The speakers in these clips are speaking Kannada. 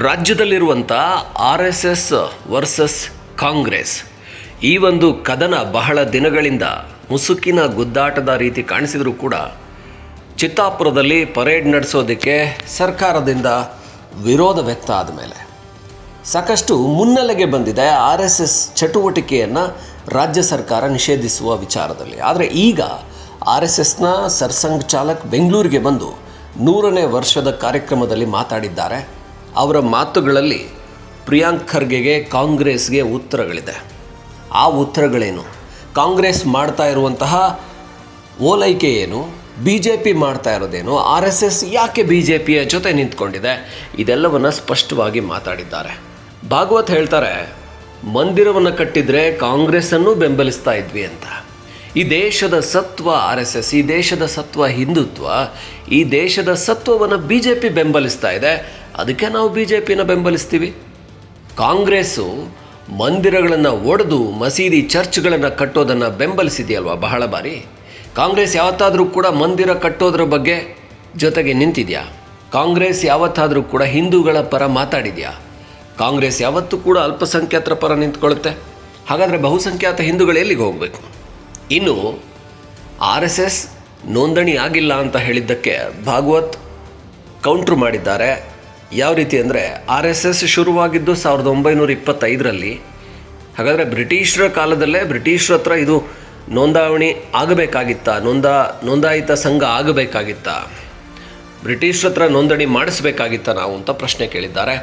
ರಾಜ್ಯದಲ್ಲಿರುವಂಥ RSS ವರ್ಸಸ್ ಕಾಂಗ್ರೆಸ್ ಈ ಒಂದು ಕದನ ಬಹಳ ದಿನಗಳಿಂದ ಮುಸುಕಿನ ಗುದ್ದಾಟದ ರೀತಿ ಕಾಣಿಸಿದರೂ ಕೂಡ ಚಿತ್ತಾಪುರದಲ್ಲಿ ಪರೇಡ್ ನಡೆಸೋದಕ್ಕೆ ಸರ್ಕಾರದಿಂದ ವಿರೋಧ ವ್ಯಕ್ತ ಆದಮೇಲೆ ಸಾಕಷ್ಟು ಮುನ್ನೆಲೆಗೆ ಬಂದಿದೆ RSS ಚಟುವಟಿಕೆಯನ್ನು ರಾಜ್ಯ ಸರ್ಕಾರ ನಿಷೇಧಿಸುವ ವಿಚಾರದಲ್ಲಿ. ಆದರೆ ಈಗ RSSನ ಸರ್ಸಂಘ್ ಚಾಲಕ್ ಬೆಂಗಳೂರಿಗೆ ಬಂದು 100ನೇ ವರ್ಷದ ಕಾರ್ಯಕ್ರಮದಲ್ಲಿ ಮಾತಾಡಿದ್ದಾರೆ. ಅವರ ಮಾತುಗಳಲ್ಲಿ ಪ್ರಿಯಾಂಕ್ ಖರ್ಗೆಗೆ ಕಾಂಗ್ರೆಸ್ಗೆ ಉತ್ತರಗಳಿದೆ. ಆ ಉತ್ತರಗಳೇನು, ಕಾಂಗ್ರೆಸ್ ಮಾಡ್ತಾ ಇರುವಂತಹ ಓಲೈಕೆ ಏನು, BJP ಮಾಡ್ತಾ ಇರೋದೇನು, RSS ಯಾಕೆ BJPಯ ಜೊತೆ ನಿಂತ್ಕೊಂಡಿದೆ, ಇದೆಲ್ಲವನ್ನು ಸ್ಪಷ್ಟವಾಗಿ ಮಾತಾಡಿದ್ದಾರೆ. ಭಾಗವತ್ ಹೇಳ್ತಾರೆ, ಮಂದಿರವನ್ನು ಕಟ್ಟಿದರೆ ಕಾಂಗ್ರೆಸ್ಸನ್ನು ಬೆಂಬಲಿಸ್ತಾ ಇದ್ವಿ ಅಂತ. ಈ ದೇಶದ ಸತ್ವ RSS, ಈ ದೇಶದ ಸತ್ವ ಹಿಂದುತ್ವ, ಈ ದೇಶದ ಸತ್ವವನ್ನು BJP ಬೆಂಬಲಿಸ್ತಾ ಇದೆ, ಅದಕ್ಕೆ ನಾವು BJPನ ಬೆಂಬಲಿಸ್ತೀವಿ. ಕಾಂಗ್ರೆಸ್ಸು ಮಂದಿರಗಳನ್ನು ಒಡೆದು ಮಸೀದಿ ಚರ್ಚ್ಗಳನ್ನು ಕಟ್ಟೋದನ್ನು ಬೆಂಬಲಿಸಿದೆಯಲ್ವ ಬಹಳ ಬಾರಿ. ಕಾಂಗ್ರೆಸ್ ಯಾವತ್ತಾದರೂ ಕೂಡ ಮಂದಿರ ಕಟ್ಟೋದ್ರ ಬಗ್ಗೆ ಜೊತೆಗೆ ನಿಂತಿದೆಯಾ? ಕಾಂಗ್ರೆಸ್ ಯಾವತ್ತಾದರೂ ಕೂಡ ಹಿಂದೂಗಳ ಪರ ಮಾತಾಡಿದೆಯಾ? ಕಾಂಗ್ರೆಸ್ ಯಾವತ್ತೂ ಕೂಡ ಅಲ್ಪಸಂಖ್ಯಾತರ ಪರ ನಿಂತ್ಕೊಳ್ಳುತ್ತೆ. ಹಾಗಾದರೆ ಬಹುಸಂಖ್ಯಾತ ಹಿಂದೂಗಳು ಎಲ್ಲಿಗೆ ಹೋಗಬೇಕು? ಇನ್ನು RSS ನೋಂದಣಿ ಆಗಿಲ್ಲ ಅಂತ ಹೇಳಿದ್ದಕ್ಕೆ ಭಾಗವತ್ ಕೌಂಟ್ರ್ ಮಾಡಿದ್ದಾರೆ. ಯಾವ ರೀತಿ ಅಂದರೆ, RSS ಶುರುವಾಗಿದ್ದು 1925ರಲ್ಲಿ. ಹಾಗಾದರೆ ಬ್ರಿಟಿಷರ ಕಾಲದಲ್ಲೇ ಬ್ರಿಟಿಷರ ಹತ್ರ ಇದು ನೋಂದಾವಣಿ ಆಗಬೇಕಾಗಿತ್ತಾ, ನೋಂದಾಯಿತ ಸಂಘ ಆಗಬೇಕಾಗಿತ್ತಾ, ಬ್ರಿಟಿಷರ ಹತ್ರ ನೋಂದಣಿ ಮಾಡಿಸ್ಬೇಕಾಗಿತ್ತ ನಾವು ಅಂತ ಪ್ರಶ್ನೆ ಕೇಳಿದ್ದಾರೆ.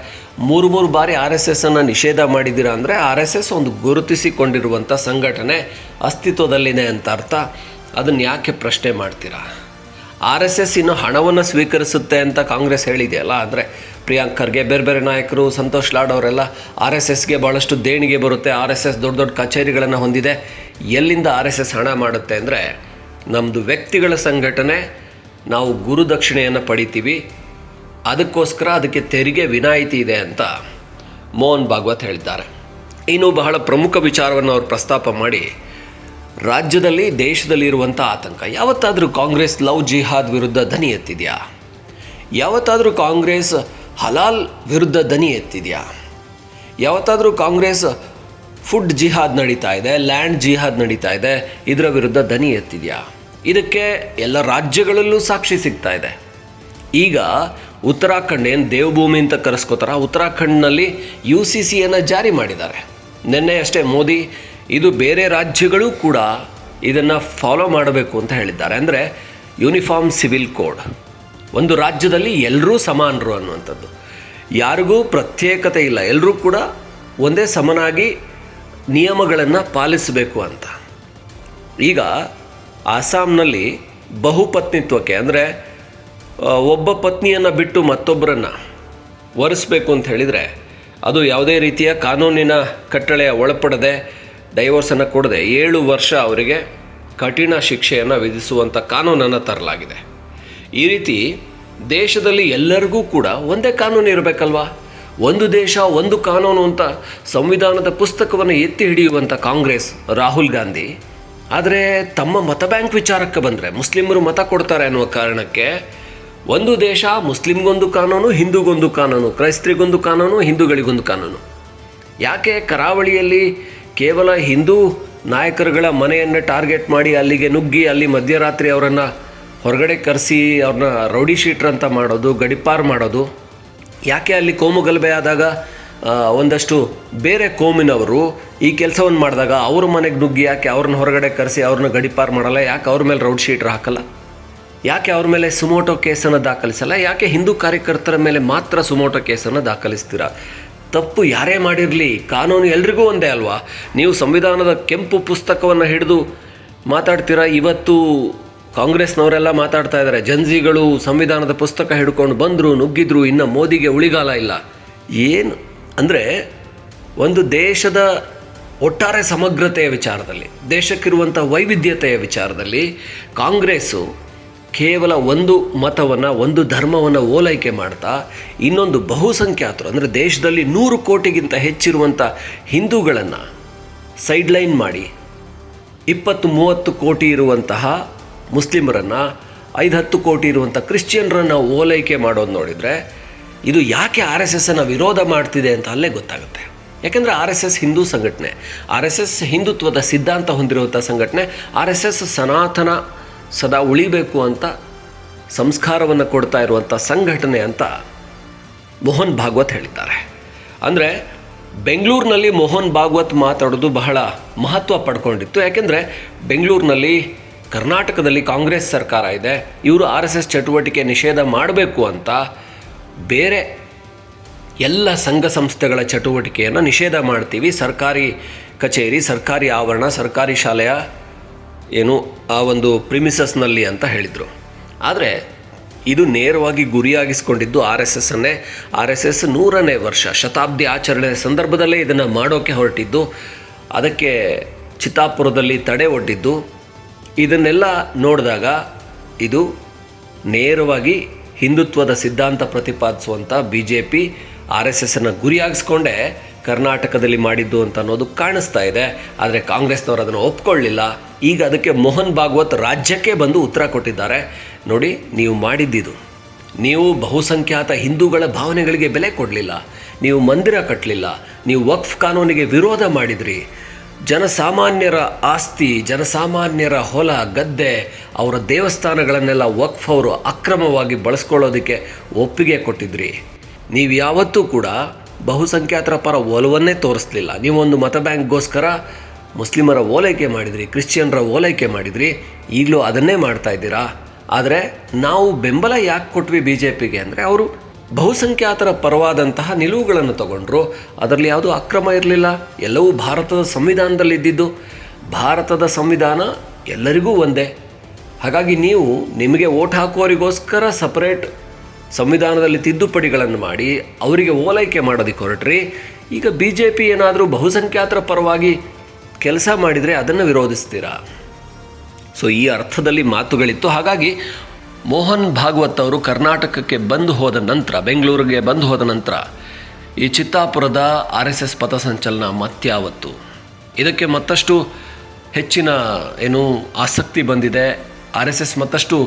3 ಬಾರಿ RSSನ್ನು ನಿಷೇಧ ಮಾಡಿದ್ದೀರಾ ಅಂದರೆ RSS ಒಂದು ಗುರುತಿಸಿಕೊಂಡಿರುವಂಥ ಸಂಘಟನೆ, ಅಸ್ತಿತ್ವದಲ್ಲಿದೆ ಅಂತ ಅರ್ಥ. ಅದನ್ನು ಯಾಕೆ ಪ್ರಶ್ನೆ ಮಾಡ್ತೀರಾ? RSS ಇನ್ನು ಹಣವನ್ನು ಸ್ವೀಕರಿಸುತ್ತೆ ಅಂತ ಕಾಂಗ್ರೆಸ್ ಹೇಳಿದೆಯಲ್ಲ, ಅಂದರೆ ಪ್ರಿಯಾಂಕ್ ಖರ್ಗೆ, ಬೇರೆ ಬೇರೆ ನಾಯಕರು, ಸಂತೋಷ್ ಲಾಡ್ ಅವರೆಲ್ಲ RSSಗೆ ಭಾಳಷ್ಟು ದೇಣಿಗೆ ಬರುತ್ತೆ, RSS ದೊಡ್ಡ ದೊಡ್ಡ ಕಚೇರಿಗಳನ್ನು ಹೊಂದಿದೆ. ಎಲ್ಲಿಂದ RSS ಹಣ ಮಾಡುತ್ತೆ ಅಂದರೆ, ನಮ್ಮದು ವ್ಯಕ್ತಿಗಳ ಸಂಘಟನೆ, ನಾವು ಗುರುದಕ್ಷಿಣೆಯನ್ನು ಪಡಿತೀವಿ, ಅದಕ್ಕೋಸ್ಕರ ಅದಕ್ಕೆ ತೆರಿಗೆ ವಿನಾಯಿತಿ ಇದೆ ಅಂತ ಮೋಹನ್ ಭಾಗವತ್ ಹೇಳಿದ್ದಾರೆ. ಇನ್ನು ಬಹಳ ಪ್ರಮುಖ ವಿಚಾರವನ್ನು ಅವರು ಪ್ರಸ್ತಾಪ ಮಾಡಿ, ರಾಜ್ಯದಲ್ಲಿ ದೇಶದಲ್ಲಿ ಇರುವಂಥ ಆತಂಕ, ಯಾವತ್ತಾದರೂ ಕಾಂಗ್ರೆಸ್ ಲವ್ ಜಿಹಾದ್ ವಿರುದ್ಧ ದನಿ ಎತ್ತಿದೆಯಾ? ಯಾವತ್ತಾದರೂ ಕಾಂಗ್ರೆಸ್ ಹಲಾಲ್ ವಿರುದ್ಧ ದನಿ ಎತ್ತಿದೆಯಾ? ಯಾವತ್ತಾದರೂ ಕಾಂಗ್ರೆಸ್ ಫುಡ್ ಜಿಹಾದ್ ನಡೀತಾ ಇದೆ, ಲ್ಯಾಂಡ್ ಜಿಹಾದ್ ನಡೀತಾ ಇದೆ, ಇದರ ವಿರುದ್ಧ ದನಿ ಎತ್ತಿದೆಯಾ? ಇದಕ್ಕೆ ಎಲ್ಲ ರಾಜ್ಯಗಳಲ್ಲೂ ಸಾಕ್ಷಿ ಸಿಗ್ತಾ ಇದೆ. ಈಗ ಉತ್ತರಾಖಂಡ್ ಏನು ದೇವಭೂಮಿ ಅಂತ ಕರೆಸ್ಕೋತಾರ, ಉತ್ತರಾಖಂಡ್ನಲ್ಲಿ UCCಯನ್ನು ಜಾರಿ ಮಾಡಿದ್ದಾರೆ ನಿನ್ನೆ ಅಷ್ಟೇ ಮೋದಿ. ಇದು ಬೇರೆ ರಾಜ್ಯಗಳು ಕೂಡ ಇದನ್ನು ಫಾಲೋ ಮಾಡಬೇಕು ಅಂತ ಹೇಳಿದ್ದಾರೆ. ಅಂದರೆ ಯೂನಿಫಾರ್ಮ್ ಸಿವಿಲ್ ಕೋಡ್, ಒಂದು ರಾಜ್ಯದಲ್ಲಿ ಎಲ್ಲರೂ ಸಮಾನರು ಅನ್ನುವಂಥದ್ದು, ಯಾರಿಗೂ ಪ್ರತ್ಯೇಕತೆ ಇಲ್ಲ, ಎಲ್ಲರೂ ಕೂಡ ಒಂದೇ ಸಮನಾಗಿ ನಿಯಮಗಳನ್ನು ಪಾಲಿಸಬೇಕು ಅಂತ. ಈಗ ಅಸ್ಸಾಂನಲ್ಲಿ ಬಹುಪತ್ನಿತ್ವಕ್ಕೆ, ಅಂದರೆ ಒಬ್ಬ ಪತ್ನಿಯನ್ನು ಬಿಟ್ಟು ಮತ್ತೊಬ್ಬರನ್ನು ವರಿಸಬೇಕು ಅಂತ ಹೇಳಿದರೆ ಅದು ಯಾವುದೇ ರೀತಿಯ ಕಾನೂನಿನ ಕಟ್ಟಳೆಯ ಒಳಪಡದೆ, ಡೈವೋರ್ಸನ್ನು ಕೊಡದೆ 7 ವರ್ಷ ಅವರಿಗೆ ಕಠಿಣ ಶಿಕ್ಷೆಯನ್ನು ವಿಧಿಸುವಂಥ ಕಾನೂನನ್ನು ತರಲಾಗಿದೆ. ಈ ರೀತಿ ದೇಶದಲ್ಲಿ ಎಲ್ಲರಿಗೂ ಕೂಡ ಒಂದೇ ಕಾನೂನು ಇರಬೇಕಲ್ವಾ? ಒಂದು ದೇಶ ಒಂದು ಕಾನೂನು ಅಂತ ಸಂವಿಧಾನದ ಪುಸ್ತಕವನ್ನು ಎತ್ತಿ ಹಿಡಿಯುವಂಥ ಕಾಂಗ್ರೆಸ್, ರಾಹುಲ್ ಗಾಂಧಿ, ಆದರೆ ತಮ್ಮ ಮತ ಬ್ಯಾಂಕ್ ವಿಚಾರಕ್ಕೆ ಬಂದರೆ ಮುಸ್ಲಿಮರು ಮತ ಕೊಡ್ತಾರೆ ಅನ್ನುವ ಕಾರಣಕ್ಕೆ ಒಂದು ದೇಶ, ಮುಸ್ಲಿಮ್ಗೊಂದು ಕಾನೂನು, ಹಿಂದೂಗೊಂದು ಕಾನೂನು, ಕ್ರೈಸ್ತರಿಗೊಂದು ಕಾನೂನು, ಹಿಂದೂಗಳಿಗೊಂದು ಕಾನೂನು. ಯಾಕೆ ಕರಾವಳಿಯಲ್ಲಿ ಕೇವಲ ಹಿಂದೂ ನಾಯಕರುಗಳ ಮನೆಯನ್ನು ಟಾರ್ಗೆಟ್ ಮಾಡಿ ಅಲ್ಲಿಗೆ ನುಗ್ಗಿ ಅಲ್ಲಿ ಮಧ್ಯರಾತ್ರಿ ಅವರನ್ನು ಹೊರಗಡೆ ಕರೆಸಿ ಅವ್ರನ್ನ ರೌಡಿ ಶೀಟ್ರ್ ಅಂತ ಮಾಡೋದು, ಗಡಿಪಾರು ಮಾಡೋದು? ಯಾಕೆ ಅಲ್ಲಿ ಕೋಮು ಗಲಭೆ ಆದಾಗ ಒಂದಷ್ಟು ಬೇರೆ ಕೋಮಿನವರು ಈ ಕೆಲಸವನ್ನು ಮಾಡಿದಾಗ ಅವ್ರ ಮನೆಗೆ ನುಗ್ಗಿ ಯಾಕೆ ಅವ್ರನ್ನ ಹೊರಗಡೆ ಕರೆಸಿ ಅವ್ರನ್ನ ಗಡಿಪಾರು ಮಾಡಲ್ಲ? ಯಾಕೆ ಅವ್ರ ಮೇಲೆ ರೌಡಿ ಶೀಟ್ರ್ ಹಾಕಲ್ಲ? ಯಾಕೆ ಅವ್ರ ಮೇಲೆ ಸುಮೋಟೋ ಕೇಸನ್ನು ದಾಖಲಿಸಲ್ಲ? ಯಾಕೆ ಹಿಂದೂ ಕಾರ್ಯಕರ್ತರ ಮೇಲೆ ಮಾತ್ರ ಸುಮೋಟೋ ಕೇಸನ್ನು ದಾಖಲಿಸ್ತೀರಾ? ತಪ್ಪು ಯಾರೇ ಮಾಡಿರಲಿ, ಕಾನೂನು ಎಲ್ರಿಗೂ ಒಂದೇ ಅಲ್ವಾ? ನೀವು ಸಂವಿಧಾನದ ಕೆಂಪು ಪುಸ್ತಕವನ್ನು ಹಿಡಿದು ಮಾತಾಡ್ತೀರಾ. ಇವತ್ತು ಕಾಂಗ್ರೆಸ್ನವರೆಲ್ಲ ಮಾತಾಡ್ತಾ ಇದ್ದಾರೆ, ಜನ್ಜಿಗಳು ಸಂವಿಧಾನದ ಪುಸ್ತಕ ಹಿಡ್ಕೊಂಡು ಬಂದರು, ನುಗ್ಗಿದ್ರು, ಇನ್ನು ಮೋದಿಗೆ ಉಳಿಗಾಲ ಇಲ್ಲ. ಏನು ಅಂದರೆ, ಒಂದು ದೇಶದ ಒಟ್ಟಾರೆ ಸಮಗ್ರತೆಯ ವಿಚಾರದಲ್ಲಿ, ದೇಶಕ್ಕಿರುವಂಥ ವೈವಿಧ್ಯತೆಯ ವಿಚಾರದಲ್ಲಿ ಕಾಂಗ್ರೆಸ್ಸು ಕೇವಲ ಒಂದು ಮತವನ್ನು, ಒಂದು ಧರ್ಮವನ್ನು ಓಲೈಕೆ ಮಾಡ್ತಾ ಇನ್ನೊಂದು ಬಹುಸಂಖ್ಯಾತರು, ಅಂದರೆ ದೇಶದಲ್ಲಿ 100 ಕೋಟಿಗಿಂತ ಹೆಚ್ಚಿರುವಂಥ ಹಿಂದೂಗಳನ್ನು ಸೈಡ್ಲೈನ್ ಮಾಡಿ 20-30 ಕೋಟಿ ಇರುವಂತಹ ಮುಸ್ಲಿಮರನ್ನು, 5-10 ಕೋಟಿ ಇರುವಂಥ ಕ್ರಿಶ್ಚಿಯನ್ರನ್ನು ಓಲೈಕೆ ಮಾಡೋದು ನೋಡಿದರೆ ಇದು ಯಾಕೆ ಆರ್ ಎಸ್ ಎಸ್ಸನ್ನು ವಿರೋಧ ಮಾಡ್ತಿದೆ ಅಂತ ಅಲ್ಲೇ ಗೊತ್ತಾಗುತ್ತೆ. ಯಾಕೆಂದರೆ ಆರ್ ಎಸ್ ಎಸ್ ಹಿಂದೂ ಸಂಘಟನೆ, ಆರ್ ಎಸ್ ಎಸ್ ಹಿಂದುತ್ವದ ಸಿದ್ಧಾಂತ ಹೊಂದಿರುವಂಥ ಸಂಘಟನೆ, ಆರ್ ಎಸ್ ಎಸ್ ಸನಾತನ ಸದಾ ಉಳಿಬೇಕು ಅಂತ ಸಂಸ್ಕಾರವನ್ನು ಕೊಡ್ತಾ ಇರುವಂಥ ಸಂಘಟನೆ ಅಂತ ಮೋಹನ್ ಭಾಗವತ್ ಹೇಳಿದ್ದಾರೆ. ಅಂದರೆ ಬೆಂಗಳೂರಿನಲ್ಲಿ ಮೋಹನ್ ಭಾಗವತ್ ಮಾತಾಡೋದು ಬಹಳ ಮಹತ್ವ ಪಡ್ಕೊಂಡಿತ್ತು. ಯಾಕೆಂದರೆ ಬೆಂಗಳೂರಿನಲ್ಲಿ ಕರ್ನಾಟಕದಲ್ಲಿ ಕಾಂಗ್ರೆಸ್ ಸರ್ಕಾರ ಇದೆ, ಇವರು ಆರ್ ಎಸ್ ಎಸ್ ಚಟುವಟಿಕೆ ನಿಷೇಧ ಮಾಡಬೇಕು ಅಂತ ಬೇರೆ ಎಲ್ಲ ಸಂಘ ಸಂಸ್ಥೆಗಳ ಚಟುವಟಿಕೆಯನ್ನು ನಿಷೇಧ ಮಾಡ್ತೀವಿ, ಸರ್ಕಾರಿ ಕಚೇರಿ, ಸರ್ಕಾರಿ ಆವರಣ, ಸರ್ಕಾರಿ ಶಾಲೆಯ ಏನು ಆ ಒಂದು ಪ್ರಿಮಿಸಸ್ನಲ್ಲಿ ಅಂತ ಹೇಳಿದರು. ಆದರೆ ಇದು ನೇರವಾಗಿ ಗುರಿಯಾಗಿಸ್ಕೊಂಡಿದ್ದು ಆರ್ ಎಸ್ ಎಸ್ಸನ್ನೇ. ಆರ್ ಎಸ್ ಎಸ್ 100ನೇ ವರ್ಷ ಶತಾಬ್ದಿ ಆಚರಣೆ ಸಂದರ್ಭದಲ್ಲೇ ಇದನ್ನು ಮಾಡೋಕ್ಕೆ ಹೊರಟಿದ್ದು, ಅದಕ್ಕೆ ಚಿತ್ತಾಪುರದಲ್ಲಿ ತಡೆ ಒಡ್ಡಿದ್ದು. ಇದನ್ನೆಲ್ಲ ನೋಡಿದಾಗ ಇದು ನೇರವಾಗಿ ಹಿಂದುತ್ವದ ಸಿದ್ಧಾಂತ ಪ್ರತಿಪಾದಿಸುವಂಥ B J P R S ಎಸ್ಸನ್ನು ಗುರಿಯಾಗಿಸ್ಕೊಂಡೇ ಕರ್ನಾಟಕದಲ್ಲಿ ಮಾಡಿದ್ದು ಅಂತ ಅನ್ನೋದು ಕಾಣಿಸ್ತಾ ಇದೆ. ಆದರೆ ಕಾಂಗ್ರೆಸ್ನವರು ಅದನ್ನು ಒಪ್ಕೊಳ್ಳಿಲ್ಲ. ಈಗ ಅದಕ್ಕೆ ಮೋಹನ್ ಭಾಗವತ್ ರಾಜ್ಯಕ್ಕೆ ಬಂದು ಉತ್ತರ ಕೊಟ್ಟಿದ್ದಾರೆ. ನೋಡಿ, ನೀವು ಮಾಡಿದ್ದಿದು, ನೀವು ಬಹುಸಂಖ್ಯಾತ ಹಿಂದೂಗಳ ಭಾವನೆಗಳಿಗೆ ಬೆಲೆ ಕೊಡಲಿಲ್ಲ, ನೀವು ಮಂದಿರ ಕಟ್ಟಲಿಲ್ಲ, ನೀವು ವಕ್ಫ್ ಕಾನೂನಿಗೆ ವಿರೋಧ ಮಾಡಿದ್ರಿ, ಜನಸಾಮಾನ್ಯರ ಆಸ್ತಿ, ಜನಸಾಮಾನ್ಯರ ಹೊಲ ಗದ್ದೆ, ಅವರ ದೇವಸ್ಥಾನಗಳನ್ನೆಲ್ಲ ವಕ್ಫ್ ಅವರು ಅಕ್ರಮವಾಗಿ ಬಳಸ್ಕೊಳ್ಳೋದಕ್ಕೆ ಒಪ್ಪಿಗೆ ಕೊಟ್ಟಿದ್ರಿ. ನೀವು ಯಾವತ್ತೂ ಕೂಡ ಬಹುಸಂಖ್ಯಾತರ ಪರ ಒಲವನ್ನೇ ತೋರಿಸಲಿಲ್ಲ. ನೀವೊಂದು ಮತ ಬ್ಯಾಂಕ್ಗೋಸ್ಕರ ಮುಸ್ಲಿಮರ ಓಲೈಕೆ ಮಾಡಿದ್ರಿ, ಕ್ರಿಶ್ಚಿಯನ್ರ ಓಲೈಕೆ ಮಾಡಿದ್ರಿ, ಈಗಲೂ ಅದನ್ನೇ ಮಾಡ್ತಾ ಇದ್ದೀರಾ. ಆದರೆ ನಾವು ಬೆಂಬಲ ಯಾಕೆ ಕೊಟ್ವಿ ಬಿ ಜೆ ಪಿಗೆ ಅಂದರೆ, ಅವರು ಬಹುಸಂಖ್ಯಾತರ ಪರವಾದಂತಹ ನಿಲುವುಗಳನ್ನು ತಗೊಂಡ್ರು. ಅದರಲ್ಲಿ ಯಾವುದೂ ಅಕ್ರಮ ಇರಲಿಲ್ಲ, ಎಲ್ಲವೂ ಭಾರತದ ಸಂವಿಧಾನದಲ್ಲಿ ಇದ್ದಿದ್ದು. ಭಾರತದ ಸಂವಿಧಾನ ಎಲ್ಲರಿಗೂ ಒಂದೇ. ಹಾಗಾಗಿ ನೀವು ನಿಮಗೆ ವೋಟ್ ಹಾಕುವವರಿಗೋಸ್ಕರ ಸಪರೇಟ್ ಸಂವಿಧಾನದಲ್ಲಿ ತಿದ್ದುಪಡಿಗಳನ್ನು ಮಾಡಿ ಅವರಿಗೆ ಓಲೈಕೆ ಮಾಡೋದಕ್ಕೆ ಹೊರಟ್ರಿ. ಈಗ ಬಿ ಜೆ ಪಿ ಏನಾದರೂ ಬಹುಸಂಖ್ಯಾತರ ಪರವಾಗಿ ಕೆಲಸ ಮಾಡಿದರೆ ಅದನ್ನು ವಿರೋಧಿಸ್ತೀರಾ. ಸೊ ಈ ಅರ್ಥದಲ್ಲಿ ಮಾತುಗಳಿತ್ತು. ಹಾಗಾಗಿ ಮೋಹನ್ ಭಾಗವತ್ ಅವರು ಕರ್ನಾಟಕಕ್ಕೆ ಬಂದು ಹೋದ ನಂತರ, ಬೆಂಗಳೂರಿಗೆ ಬಂದು ಹೋದ ನಂತರ ಈ ಚಿತ್ತಾಪುರದ ಆರ್ ಎಸ್ ಎಸ್ ಪಥಸಂಚಲನ ಮತ್ಯಾವತ್ತು, ಇದಕ್ಕೆ ಮತ್ತಷ್ಟು ಹೆಚ್ಚಿನ ಆಸಕ್ತಿ ಬಂದಿದೆ. ಆರ್ ಎಸ್ ಎಸ್ ಮತ್ತಷ್ಟು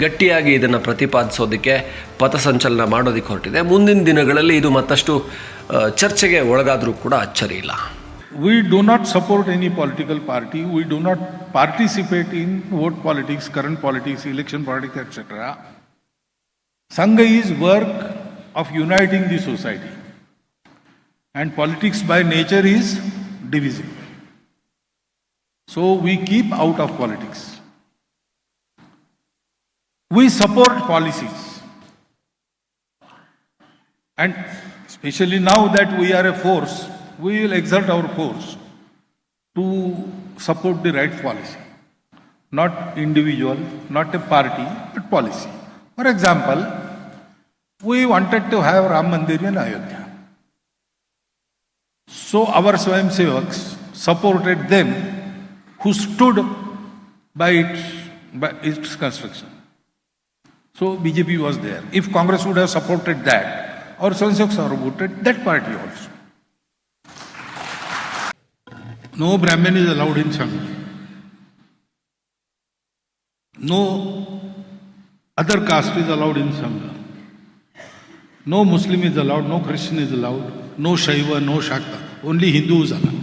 ಗಟ್ಟಿಯಾಗಿ ಇದನ್ನು ಪ್ರತಿಪಾದಿಸೋದಕ್ಕೆ ಪಥಸಂಚಲನ ಮಾಡೋದಕ್ಕೆ ಹೊರಟಿದೆ. ಮುಂದಿನ ದಿನಗಳಲ್ಲಿ ಇದು ಮತ್ತಷ್ಟು ಚರ್ಚೆಗೆ ಒಳಗಾದರೂ ಕೂಡ ಅಚ್ಚರಿ ಇಲ್ಲ. We do not support any political party. We do not participate in vote politics, current politics, election politics, etc. Sangha is work of uniting the society. And politics by nature is divisive. So we keep out of politics. We support policies. And especially now that we are a force, we will exert our force to support the right policy, not individual, not a party, but policy. For example, we wanted to have Ram Mandir in Ayodhya. So our Swayamsevaks supported them who stood by its construction. So BJP was there. If Congress would have supported that, our Swayamsevaks supported that party also. No Brahmin is allowed in Sangha. No other caste is allowed in Sangha. No Muslim is allowed, no Christian is allowed, no Shaiva, no Shakta. Only Hindu is allowed.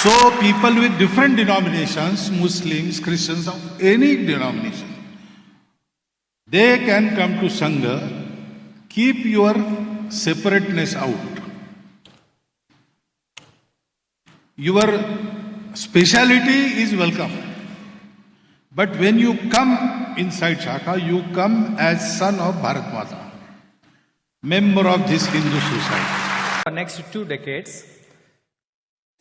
So people with different denominations, Muslims, Christians of any denomination, they can come to Sangha. Keep your separateness out. Your speciality is welcome. But when you come inside Shaka, you come as son of Bharat Mata, member of this Hindu society. For next 2 decades,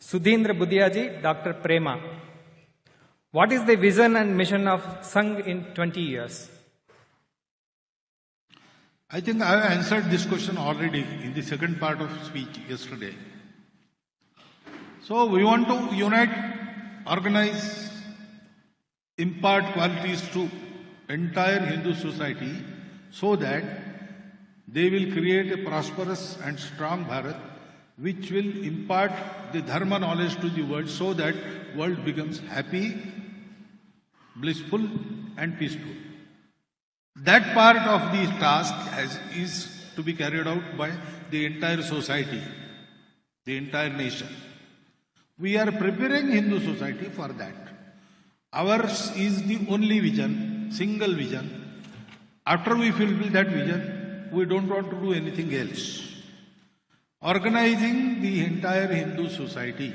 Sudhindra Budhiaji, Dr. Prema. What is the vision and mission of Sangh in 20 years? I think I have answered this question already in the second part of speech yesterday. So we want to unite, organize, impart qualities to entire Hindu society so that they will create a prosperous and strong Bharat which will impart the dharma knowledge to the world so that world becomes happy, blissful and peaceful. That part of the task is to be carried out by the entire society, the entire nation. We are preparing Hindu society for that. Ours is the only vision, single vision. After we fulfill that vision, we don't want to do anything else. Organizing the entire Hindu society